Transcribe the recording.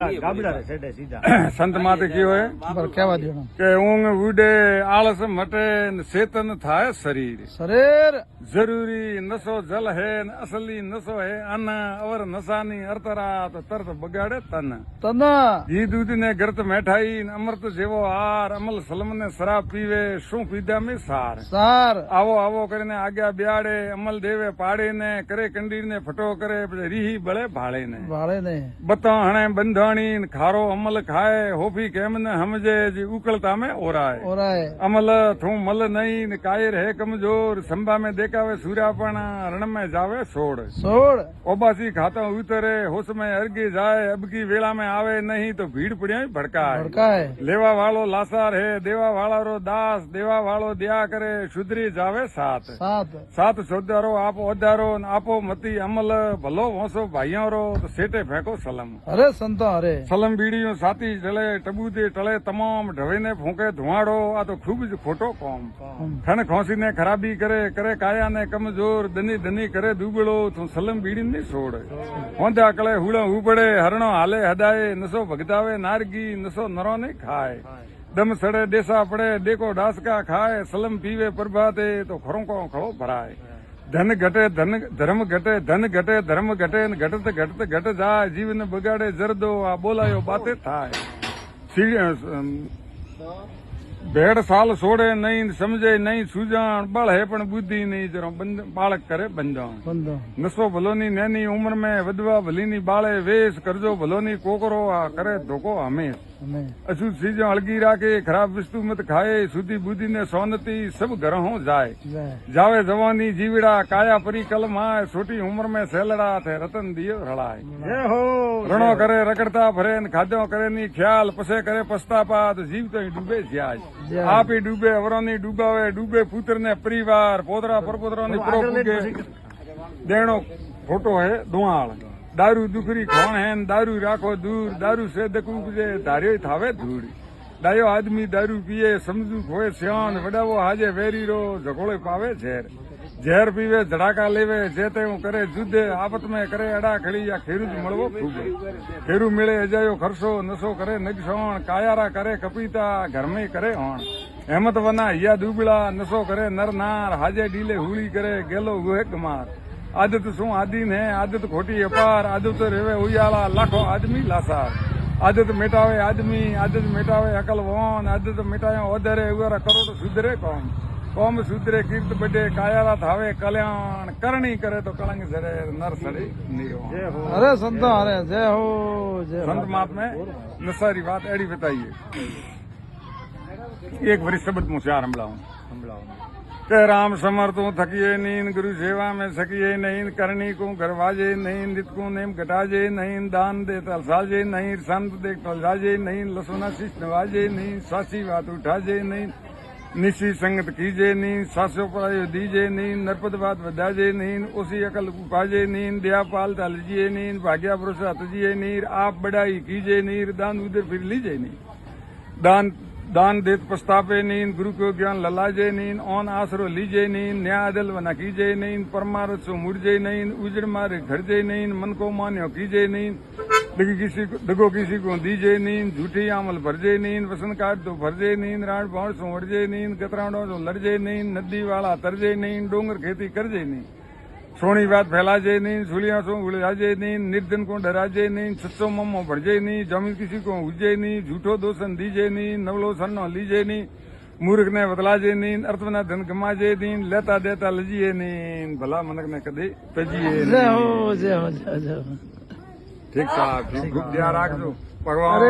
संत माते कहो है के ऊंग उडे आलस मटे चेतन थाय शरीर शरीर जरूरी नशो जल है असली नशो है अन्न अवर नशानी अरतरात तरत बगाड़े तन तन घी दूध ने गरत मैठाई अमृत जेवो आर अमल सलम ने शराब पीवे शू पीधा में सार सार आवो आवो करने आज्ञा ब्याड़े अमल देवे पाड़े ने करे कंडीर ने फटो करे रीही बड़े भाड़े ने भाड़े ने बता हणे बंधाणी खारो अमल खाए होफी केम न हमजे जी उकलता में ओराए अमल थू मल नहीं कायर है कमजोर संभा में देखावे सूर्यापण रण में जावे सोड़ ओबासी खाता उतरे होश में अर्गी जाए अब की वेला में आवे नहीं तो भीड़ पड़िया भड़काए लेवा वालो लासार है देवा वाला रो दास देवा वालो दिया करे सुधरी जावे सात सात सोदारो आप ओदारो आपो मती अमल भलो वोसो भाइयों रो तो सेटे फेंको सलम अरे संतो अरे सलम बीड़ियों साथी जले टबूते टले तमाम ढवे ने फूके धुआड़ो आ तो खूब ज खोटो कौम खन खोसी ने खराबी करे करे काया ने कमजोर दनी दनी करे दुबड़ो तू सलम बीड़ी ने छोड़ होंदा कले हुड़ो उपड़े हरणो हाले हदाए नसो भगतावे नारगी नसो नरो ने खाए दम सड़े देसा पड़े देखो डासका खाए सलम पीवे प्रभाते तो खरों को खड़ो भराए धन घटे धन धर्म घटे धन घटे धर्म घटे घटत घटत घट जाए जीवन बगाड़े जरदो आ बोलायो बातें थाय भेड़ साल सोड़े नहीं समझे नहीं सूजाण बल है पण बुद्धि नहीं जरो बालक करे बंजाण नसो भलोनी नैनी उम्र में वधवा भलीनी बाळे वेश करजो भलोनी कोकरो आ करे धोको हमेश अशुद्ध चीजों अड़गी राखे खराब वस्तु मत खाए शुद्धि बुद्धि ने सोनती सब घरों जाए जावे जवानी जीवड़ा काया परी कलम आए छोटी उम्र में सेलड़ा थे रतन दियो रड़ाए रणो करे रगड़ता भरे खाद्यों करे नी ख्याल पसे करे पछतापा तो जीव तो ही डूबे जाए आप ही डूबे अवरों नी डूबावे डूबे पुत्र ने परिवार पोतरा परपोतरा ने प्रो पुगे देणो फोटो है दुआल दारू दुखरी खोण है दारू राखो दूर दारू से दकूबजे धारियो थावे धूड़ डायो आदमी दारू पिए समझू खोए सियान वडावो हाजे वेरी रो झकोड़े पावे झेर झेर पीवे धड़ाका लेवे जेते करे जुद्धे आपत में करे अड़ा खड़ी या खेरूज मळवो खूबे खेरू मिले अजायो खरसो नसो करे नगसोण कायारा करे कपीता घर में करे होण हेमत वना या दुबड़ा नसो करे नर नार हाजे डीले हुली करे गेलो गुहे गमार आदत शू आदीन है आदत खोटी अपार आदत रेवे उजाला लाखों आदमी लासार आदत मिटावे आदमी आदत मिटावे अकल वोन आदत मिटायो ओदरे उगरा करोड़ सुधरे कौम सुधरे कीर्त बड़े कायाला थावे कल्याण करनी करे तो कलंग सरे नर सरे नियो अरे संतो अरे जय हो जय संत महात्मा ने सारी बात एड़ी बताइए एक वरिष्ठ शब्द मुझसे आरंभ के राम समर्थो थकिए नींद गुरु सेवा में सकिए नहीं करनी को गरवाजे नहीं नित को नेम घटाजे नहीं दान दे तलसाजे नहीं संत देख तलसाजे नहीं लसुना शिष नवाजे नहीं सासी बात उठाजे नहीं निशी संगत कीजे नहीं सासो पढ़ाई दीजे नहीं नरपद बात बदाजे नहीं उसी अकल उपाजे नहीं दया पाल तलजिए नहीं भाग्या भरोसा तजिए नहीं आप बढ़ाई कीजे नहीं दान उधर फिर लीजे नहीं दान देत पछतापे नीन गुरु को ज्ञान ललाजे नीन ओन आसरो लीजे नीन न्याय दल वना कीजे नीन परमारथ सो मुड़जे नीन उजड़ मारे घरजे नीन मन को मान्यो कीजे नीन दगो किसी को दीजे नीन झूठी आमल भरजे नीन वसन काट तो भरजे नीन राण बाण सो वड़जे नीन कतराणो सो लड़जे नीन नदी वाला तरजे नीन डोंगर खेती करजे नीन सोनी बात फैलाजे नहीं सुलिया सो उड़ाजे नहीं निर्धन को डराजे नहीं सच्चो मम्मो भरजे नहीं जमीन किसी को उजे नहीं झूठो दोषन दीजे नहीं नवलो सन्नो लीजे नहीं मूर्ख ने बतलाजे नहीं अर्थवना धन गमाजे नहीं लेता देता लजिए नहीं भला मनक ने कदे तजिए ठीक साहब खूब ध्यान राखजो भगवान